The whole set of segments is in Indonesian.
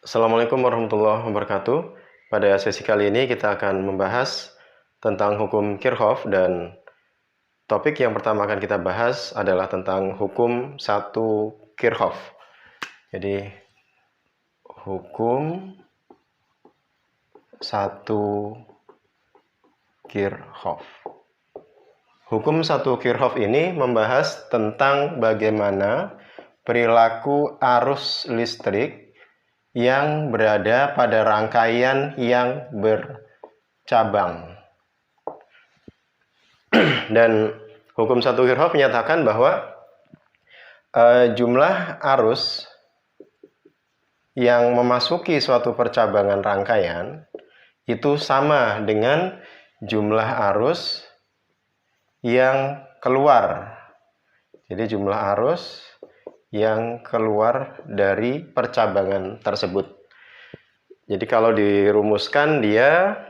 Assalamualaikum warahmatullahi wabarakatuh. Pada sesi kali ini kita akan membahas tentang hukum Kirchhoff dan topik yang pertama akan kita bahas adalah tentang hukum satu Kirchhoff. Jadi hukum satu Kirchhoff. Hukum satu Kirchhoff ini membahas tentang bagaimana perilaku arus listrik yang berada pada rangkaian yang bercabang. Dan hukum satu Kirchhoff menyatakan bahwa jumlah arus yang memasuki suatu percabangan rangkaian itu sama dengan jumlah arus yang keluar. Jadi jumlah arus yang keluar dari percabangan tersebut. Jadi kalau dirumuskan dia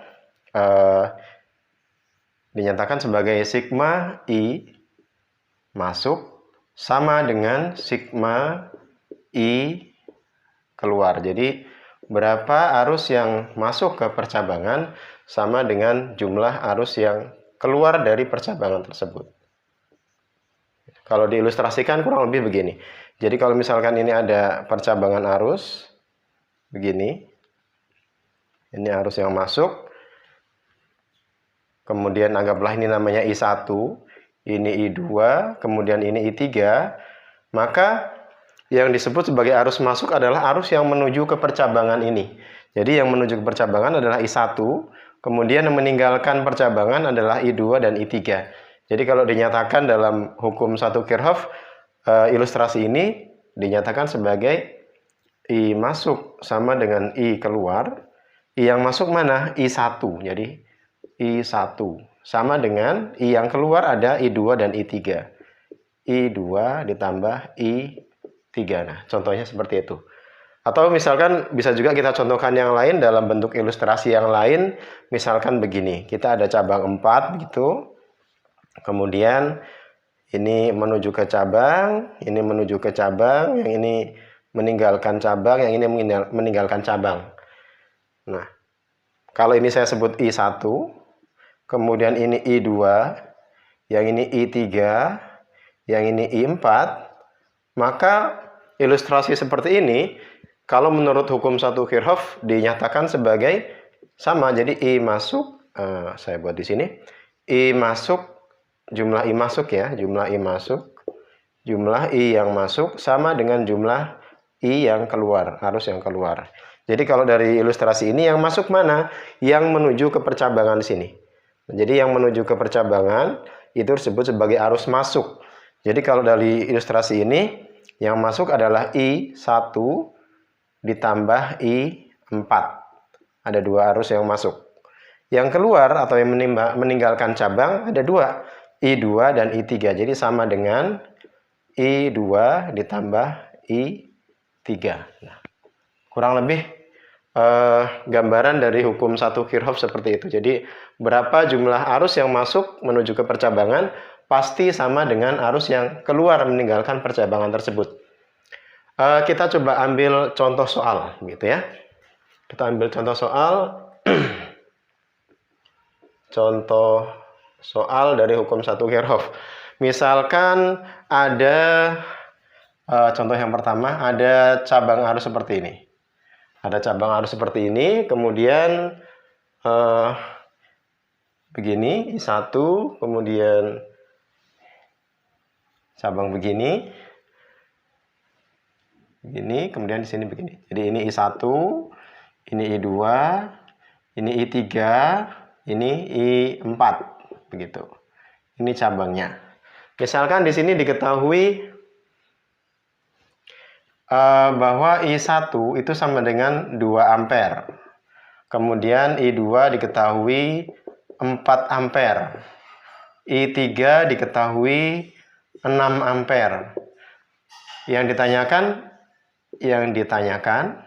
dinyatakan sebagai sigma I masuk sama dengan sigma I keluar. Jadi berapa arus yang masuk ke percabangan sama dengan jumlah arus yang keluar dari percabangan tersebut. Kalau diilustrasikan kurang lebih begini. Jadi kalau misalkan ini ada percabangan arus begini. Ini arus yang masuk. Kemudian anggaplah ini namanya I1, ini I2, kemudian ini I3. Maka yang disebut sebagai arus masuk adalah arus yang menuju ke percabangan ini. Jadi yang menuju ke percabangan adalah I1, kemudian yang meninggalkan percabangan adalah I2 dan I3. Jadi kalau dinyatakan dalam hukum satu Kirchhoff, ilustrasi ini dinyatakan sebagai I masuk sama dengan I keluar. I yang masuk mana? I1. Jadi I1 sama dengan I yang keluar ada I2 dan I3. I2 ditambah I3. Nah, contohnya seperti itu. Atau misalkan bisa juga kita contohkan yang lain dalam bentuk ilustrasi yang lain. Misalkan begini, kita ada cabang 4 gitu. Kemudian ini menuju ke cabang, ini menuju ke cabang, yang ini meninggalkan cabang, yang ini meninggalkan cabang. Nah, kalau ini saya sebut I1, kemudian ini I2, yang ini I3, yang ini I4, maka ilustrasi seperti ini, kalau menurut hukum satu Kirchhoff dinyatakan sebagai sama. Jadi I masuk, saya buat di sini, I masuk, jumlah I masuk ya, jumlah I masuk, jumlah I yang masuk sama dengan jumlah I yang keluar, arus yang keluar. Jadi kalau dari ilustrasi ini yang masuk mana? Yang menuju ke percabangan sini. Jadi yang menuju ke percabangan itu disebut sebagai arus masuk. Jadi kalau dari ilustrasi ini yang masuk adalah I1 ditambah I4. Ada dua arus yang masuk. Yang keluar atau yang meninggalkan cabang ada dua, I2 dan I3. Jadi sama dengan I2 ditambah I3. Nah, kurang lebih gambaran dari hukum satu Kirchhoff seperti itu. Jadi berapa jumlah arus yang masuk menuju ke percabangan pasti sama dengan arus yang keluar meninggalkan percabangan tersebut. Kita coba ambil contoh soal gitu ya. Kita ambil contoh soal. Contoh soal dari hukum satu Kirchhoff. Misalkan ada contoh yang pertama, ada cabang arus seperti ini. Ada cabang arus seperti ini, kemudian begini, I1, kemudian cabang begini, kemudian di sini begini. Jadi ini I1, ini I2, ini I3, ini I4, begitu. Ini cabangnya. Misalkan di sini diketahui bahwa I1 itu sama dengan 2 ampere. Kemudian I2 diketahui 4 ampere. I3 diketahui 6 ampere. Yang ditanyakan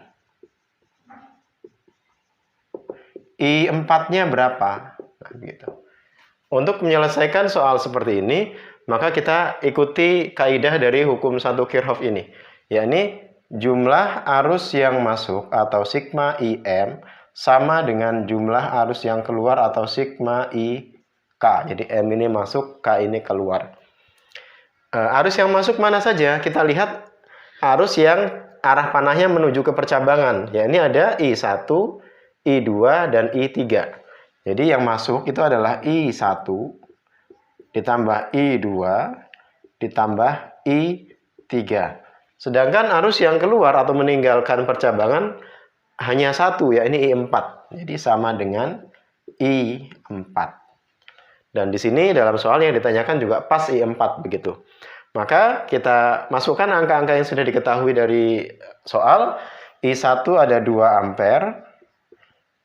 I4-nya berapa? Nah, gitu. Untuk menyelesaikan soal seperti ini, maka kita ikuti kaidah dari hukum satu Kirchhoff ini. Ya, ini jumlah arus yang masuk atau sigma IM sama dengan jumlah arus yang keluar atau sigma IK. Jadi M ini masuk, K ini keluar. Arus yang masuk mana saja? Kita lihat arus yang arah panahnya menuju ke percabangan. Ya, ini ada I1, I2, dan I3. Jadi yang masuk itu adalah I1 ditambah I2 ditambah I3. Sedangkan arus yang keluar atau meninggalkan percabangan hanya satu, ya ini I4. Jadi sama dengan I4. Dan di sini dalam soal yang ditanyakan juga pas I4 begitu. Maka kita masukkan angka-angka yang sudah diketahui dari soal. I1 ada 2 ampere.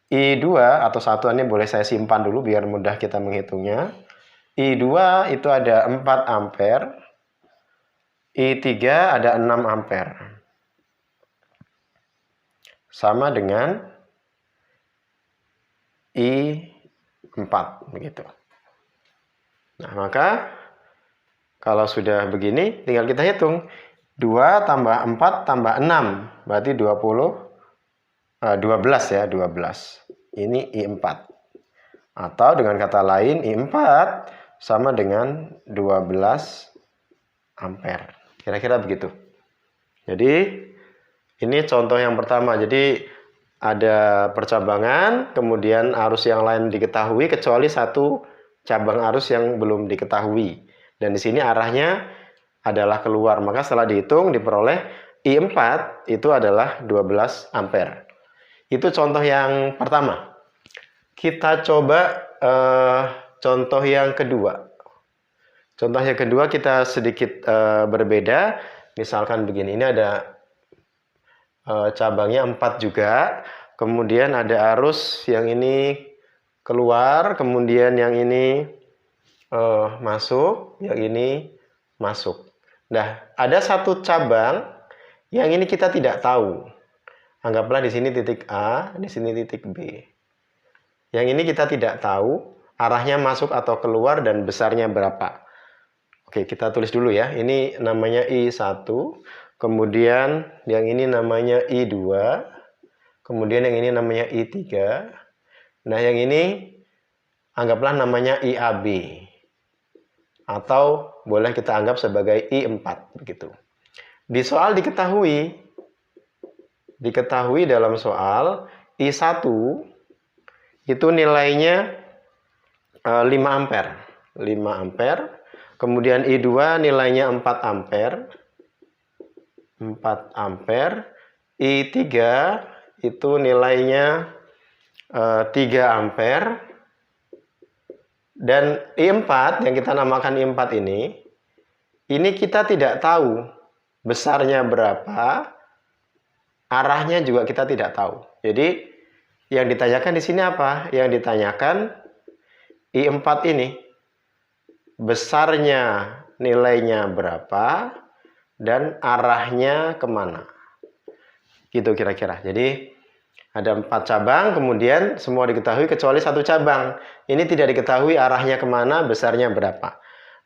I2 atau satuannya boleh saya simpan dulu biar mudah kita menghitungnya. I2 itu ada 4 ampere. I3 ada 6 ampere. Sama dengan I4 begitu. Nah, maka kalau sudah begini tinggal kita hitung. 2 tambah 4 tambah 6 berarti 12 ya, 12. Ini I4. Atau dengan kata lain I4 sama dengan 12 ampere. Kira-kira begitu. Jadi ini contoh yang pertama. Jadi ada percabangan, kemudian arus yang lain diketahui kecuali satu cabang arus yang belum diketahui. Dan di sini arahnya adalah keluar. Maka setelah dihitung diperoleh I4 itu adalah 12 ampere. Itu contoh yang pertama. Kita coba contoh yang kedua. Contoh yang kedua kita sedikit berbeda. Misalkan begini, ini ada cabangnya 4 juga. Kemudian ada arus yang ini keluar, kemudian yang ini masuk, yang ini masuk. Nah, ada satu cabang yang ini kita tidak tahu. Anggaplah di sini titik A, di sini titik B. Yang ini kita tidak tahu arahnya masuk atau keluar dan besarnya berapa. Oke, kita tulis dulu ya. Ini namanya I1, kemudian yang ini namanya I2, kemudian yang ini namanya I3. Nah, yang ini anggaplah namanya IAB. Atau boleh kita anggap sebagai I4 begitu. Di soal diketahui dalam soal I1 itu nilainya 5 ampere. 5 ampere. Kemudian I2 nilainya 4 ampere. 4 ampere. I3 itu nilainya 3 ampere. Dan I4 yang kita namakan I4 ini kita tidak tahu besarnya berapa, arahnya juga kita tidak tahu. Jadi yang ditanyakan di sini apa? Yang ditanyakan I4 ini besarnya nilainya berapa dan arahnya kemana. Gitu kira-kira. Jadi ada 4 cabang, kemudian semua diketahui kecuali satu cabang. Ini tidak diketahui arahnya kemana, besarnya berapa.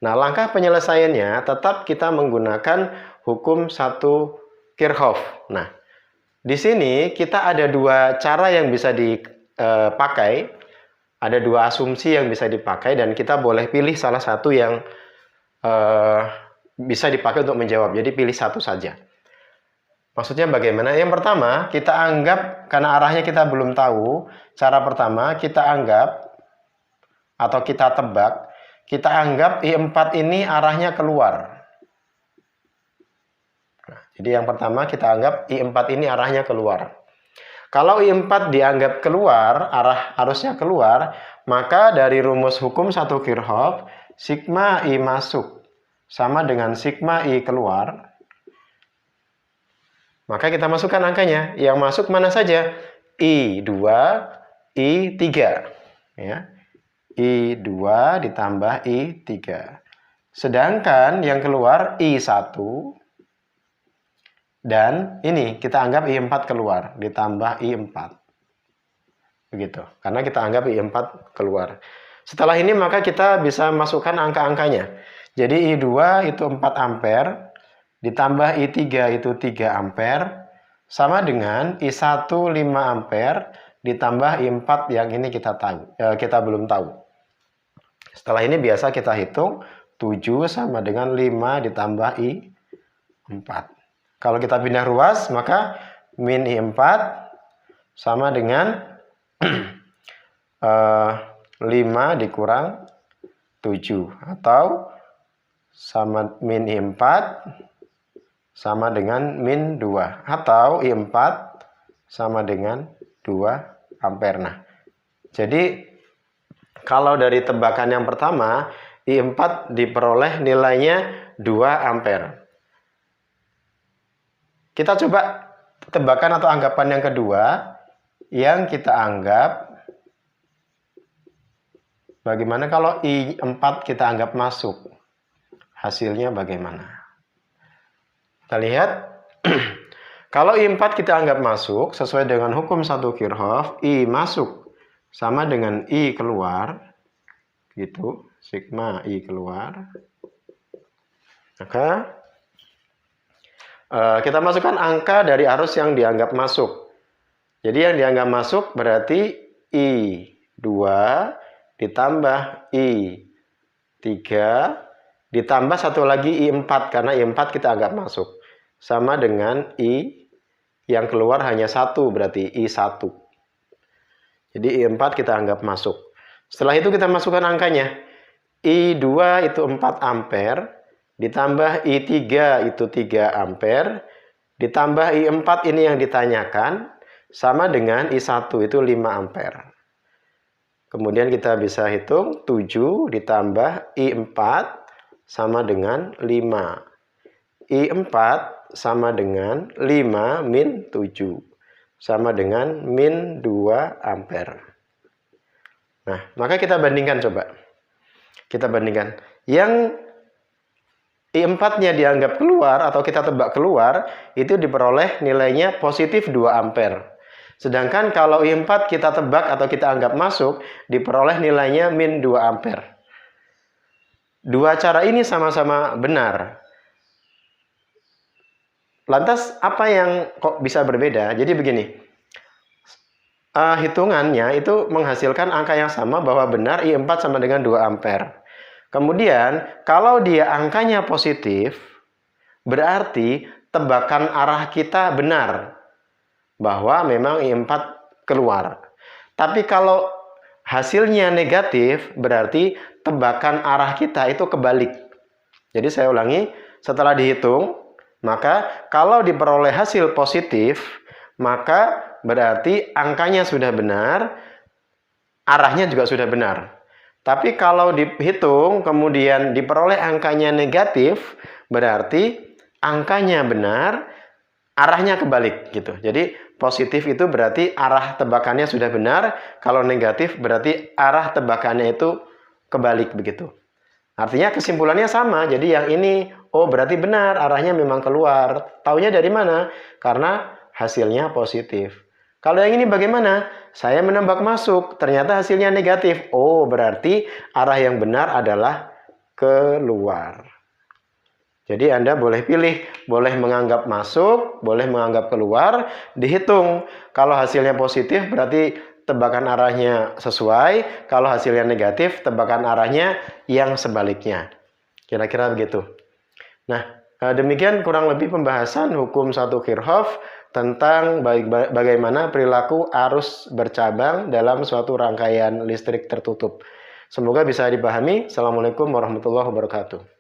Nah, langkah penyelesaiannya tetap kita menggunakan hukum 1 Kirchhoff. Nah, di sini kita ada 2 cara yang bisa dipakai. Ada 2 asumsi yang bisa dipakai dan kita boleh pilih salah satu yang bisa dipakai untuk menjawab. Jadi pilih satu saja. Maksudnya bagaimana? Yang pertama, kita anggap karena arahnya kita belum tahu. Cara pertama, kita anggap atau kita tebak, kita anggap I4 ini arahnya keluar. Nah, jadi yang pertama kita anggap I4 ini arahnya keluar. Kalau I4 dianggap keluar, arusnya keluar, maka dari rumus hukum 1 Kirchhoff, sigma I masuk sama dengan sigma I keluar. Maka kita masukkan angkanya. Yang masuk mana saja? I2, I3. Ya. I2 ditambah I3. Sedangkan yang keluar I1 dan ini kita anggap I4 keluar ditambah I4. Begitu. Karena kita anggap I4 keluar. Setelah ini maka kita bisa masukkan angka-angkanya. Jadi I2 itu 4 ampere. ditambah I3 itu 3 ampere, sama dengan I1 5 ampere, ditambah I4 yang ini kita belum tahu. Setelah ini biasa kita hitung, 7 sama dengan 5 ditambah I4. Kalau kita pindah ruas, maka min I4 sama dengan 5 dikurang 7, atau sama min I4 sama dengan min 2, atau I4 sama dengan 2 ampere. Nah, jadi kalau dari tebakan yang pertama, I4 diperoleh nilainya 2 ampere. Kita coba tebakan atau anggapan yang kedua, yang kita anggap bagaimana kalau I4 kita anggap masuk. Hasilnya bagaimana? Kita lihat, kalau I4 kita anggap masuk, sesuai dengan hukum 1 Kirchhoff, I masuk sama dengan I keluar, gitu, sigma I keluar. Maka kita masukkan angka dari arus yang dianggap masuk. Jadi yang dianggap masuk berarti I2 ditambah I3 ditambah satu lagi I4, karena I4 kita anggap masuk. Sama dengan I yang keluar hanya 1, berarti I1. Jadi I4 kita anggap masuk. Setelah itu kita masukkan angkanya. I2 itu 4 ampere, ditambah I3 itu 3 ampere, ditambah I4 ini yang ditanyakan, sama dengan I1 itu 5 ampere. Kemudian kita bisa hitung 7 ditambah I4 sama dengan 5. I4 sama dengan 5 min 7. Sama dengan min 2 ampere. Nah, maka kita bandingkan coba. Kita bandingkan. Yang I4-nya dianggap keluar atau kita tebak keluar, itu diperoleh nilainya positif 2 ampere. Sedangkan kalau I4 kita tebak atau kita anggap masuk, diperoleh nilainya min 2 ampere. Dua cara ini sama-sama benar. Lantas apa yang kok bisa berbeda? Jadi begini, hitungannya itu menghasilkan angka yang sama bahwa benar I4 sama dengan 2 ampere. Kemudian kalau dia angkanya positif, berarti tebakan arah kita benar bahwa memang I4 keluar. Tapi kalau hasilnya negatif, berarti tebakan arah kita itu kebalik. Jadi saya ulangi, setelah dihitung, maka kalau diperoleh hasil positif, maka berarti angkanya sudah benar, arahnya juga sudah benar. Tapi kalau dihitung kemudian diperoleh angkanya negatif, berarti angkanya benar, arahnya kebalik gitu. Jadi positif itu berarti arah tebakannya sudah benar, kalau negatif berarti arah tebakannya itu kebalik begitu. Artinya kesimpulannya sama. Jadi yang ini, oh berarti benar, arahnya memang keluar. Taunya dari mana? Karena hasilnya positif. Kalau yang ini bagaimana? Saya menembak masuk, ternyata hasilnya negatif. Oh berarti arah yang benar adalah keluar. Jadi Anda boleh pilih, boleh menganggap masuk, boleh menganggap keluar, dihitung. Kalau hasilnya positif berarti tebakan arahnya sesuai, kalau hasilnya negatif tebakan arahnya yang sebaliknya. Kira-kira begitu. Nah, demikian kurang lebih pembahasan hukum 1 Kirchhoff tentang bagaimana perilaku arus bercabang dalam suatu rangkaian listrik tertutup. Semoga bisa dipahami. Assalamualaikum warahmatullahi wabarakatuh.